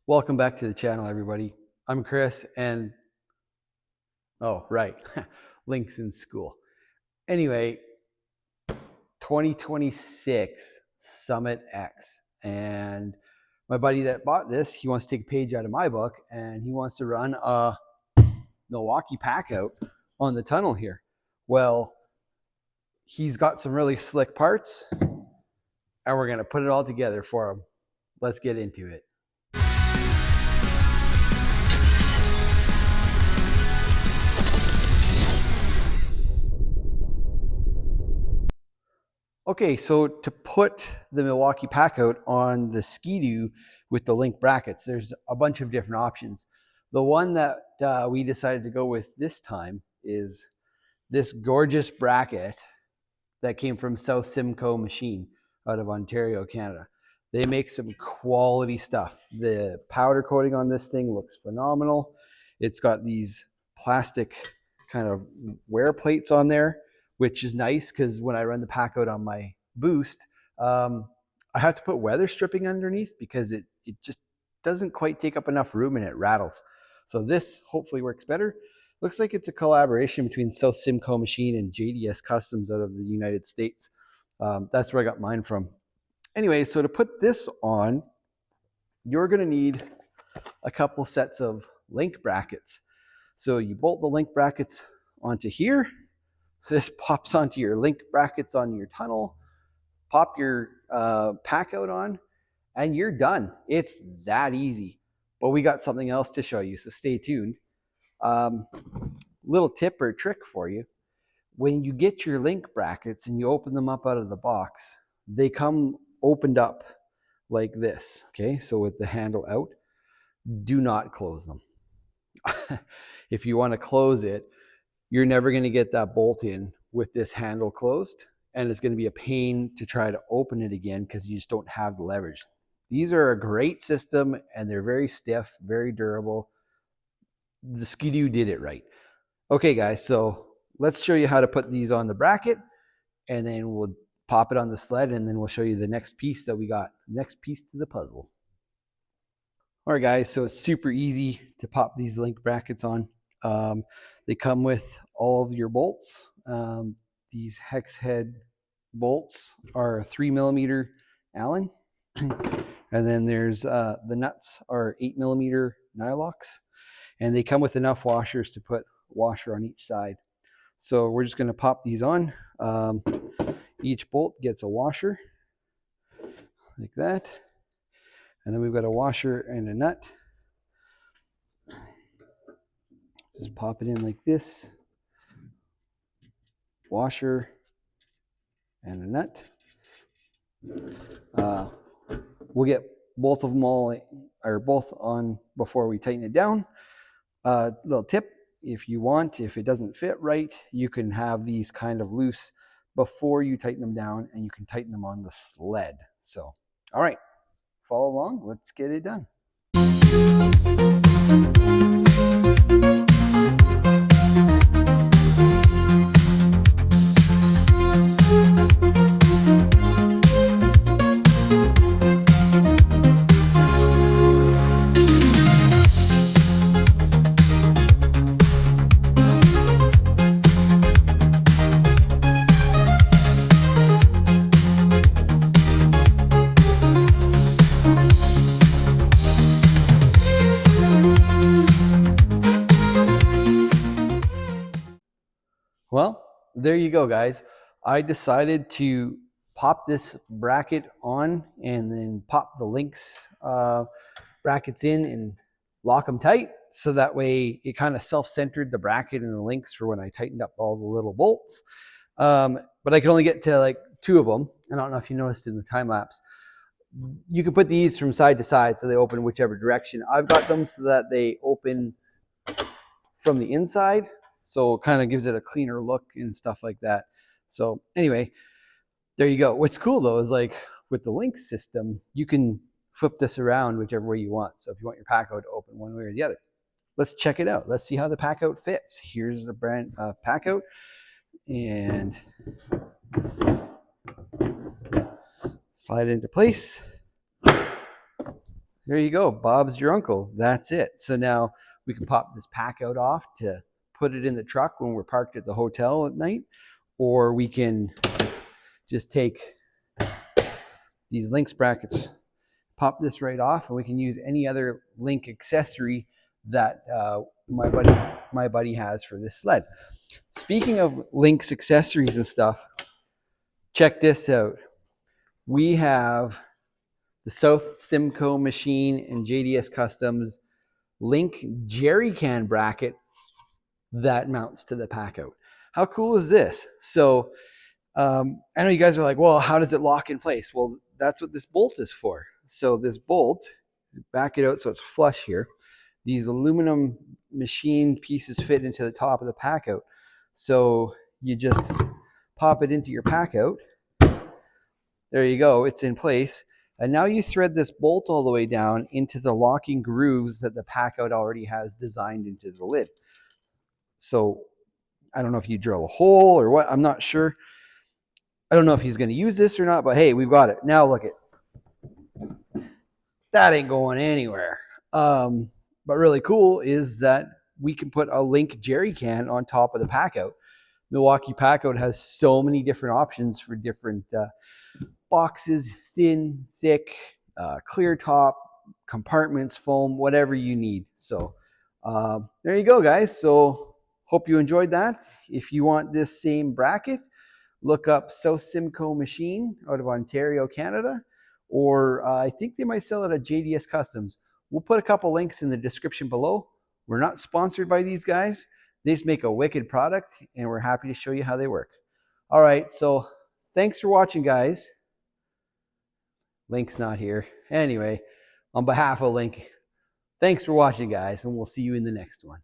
Welcome back to the channel, everybody. I'm Chris, and oh, right, Linq's in school. Anyway, 2026 Summit X. And my buddy that bought this, he wants to take a page out of my book, and he wants to run a Milwaukee Packout on the tunnel here. Well, he's got some really slick parts, and we're going to put it all together for him. Let's get into it. Okay, so to put the Milwaukee Packout on the Ski-Doo with the Linq brackets, there's a bunch of different options. The one that we decided to go with this time is this gorgeous bracket that came from South Simcoe Machine out of Ontario, Canada. They make some quality stuff. The powder coating on this thing looks phenomenal. It's got these plastic kind of wear plates on there, which is nice because when I run the Packout on my Boost, I have to put weather stripping underneath because it just doesn't quite take up enough room and it rattles. So this hopefully works better. Looks like it's a collaboration between South Simcoe Machine and JDS Customs out of the United States. That's where I got mine from. Anyway, so to put this on, you're going to need a couple sets of Linq brackets. So you bolt the Linq brackets onto here. This pops onto your Linq brackets on your tunnel. Pop your Packout on, and you're done. It's that easy. But we got something else to show you, so stay tuned. Little tip or trick for you. When you get your Linq brackets and you open them up out of the box, they come opened up like this, okay? So with the handle out, do not close them. If you want to close it, you're never going to get that bolt in with this handle closed, and it's going to be a pain to try to open it again because you just don't have the leverage. These are a great system, and they're very stiff, very durable. The Ski-Doo did it right. Okay, guys, so let's show you how to put these on the bracket, and then we'll pop it on the sled, and then we'll show you the next piece that we got, next piece to the puzzle. All right, guys, so it's super easy to pop these Linq brackets on. They come with all of your bolts. These hex head bolts are 3mm Allen. And then there's the nuts are 8mm Nylox. And they come with enough washers to put a washer on each side. So we're just going to pop these on. Each bolt gets a washer like that. And then we've got a washer and a nut. Just pop it in like this. Washer and a nut. We'll get both of them both on before we tighten it down. Little tip, if you want, if it doesn't fit right, you can have these kind of loose before you tighten them down, and you can tighten them on the sled. So, all right, follow along. Let's get it done. Well, there you go, guys. I decided to pop this bracket on and then pop the Linq's brackets in and lock them tight. So that way it kind of self-centered the bracket and the Linq's for when I tightened up all the little bolts. But I could only get to like 2 of them. I don't know if you noticed in the time lapse. You can put these from side to side so they open whichever direction. I've got them so that they open from the inside. So it kind of gives it a cleaner look and stuff like that. So anyway, there you go. What's cool though is like with the Linq system, you can flip this around whichever way you want. So if you want your Packout to open one way or the other, let's check it out. Let's see how the Packout fits. Here's the brand Packout, and slide it into place There you go. Bob's your uncle. That's it. So now we can pop this Packout off to put it in the truck when we're parked at the hotel at night, or we can just take these Linq brackets, pop this right off, and we can use any other Linq accessory that my buddy has for this sled. Speaking of Linq's accessories and stuff, check this out. We have the South Simcoe machine and JDS Customs Linq jerry can bracket that mounts to the Packout. How cool is this? So I know you guys are like, well, how does it lock in place? Well, that's what this bolt is for. So this bolt, back it out so it's flush here. These aluminum machine pieces fit into the top of the Packout. So you just pop it into your Packout. There you go, it's in place. And now you thread this bolt all the way down into the locking grooves that the Packout already has designed into the lid. So I don't know if you drill a hole or what, I'm not sure. I don't know if he's going to use this or not, but hey, we've got it. Now look it. That ain't going anywhere. But really cool is that we can put a Linq jerry can on top of the Packout. Milwaukee Packout has so many different options for different boxes, thin, thick, clear top, compartments, foam, whatever you need. So there you go, guys. So hope you enjoyed that. If you want this same bracket, look up South Simcoe Machine out of Ontario, Canada, or I think they might sell it at JDS Customs. We'll put a couple links in the description below. We're not sponsored by these guys. They just make a wicked product, and we're happy to show you how they work. All right, so thanks for watching, guys. Link's not here. Anyway, on behalf of Linq, thanks for watching, guys, and we'll see you in the next one.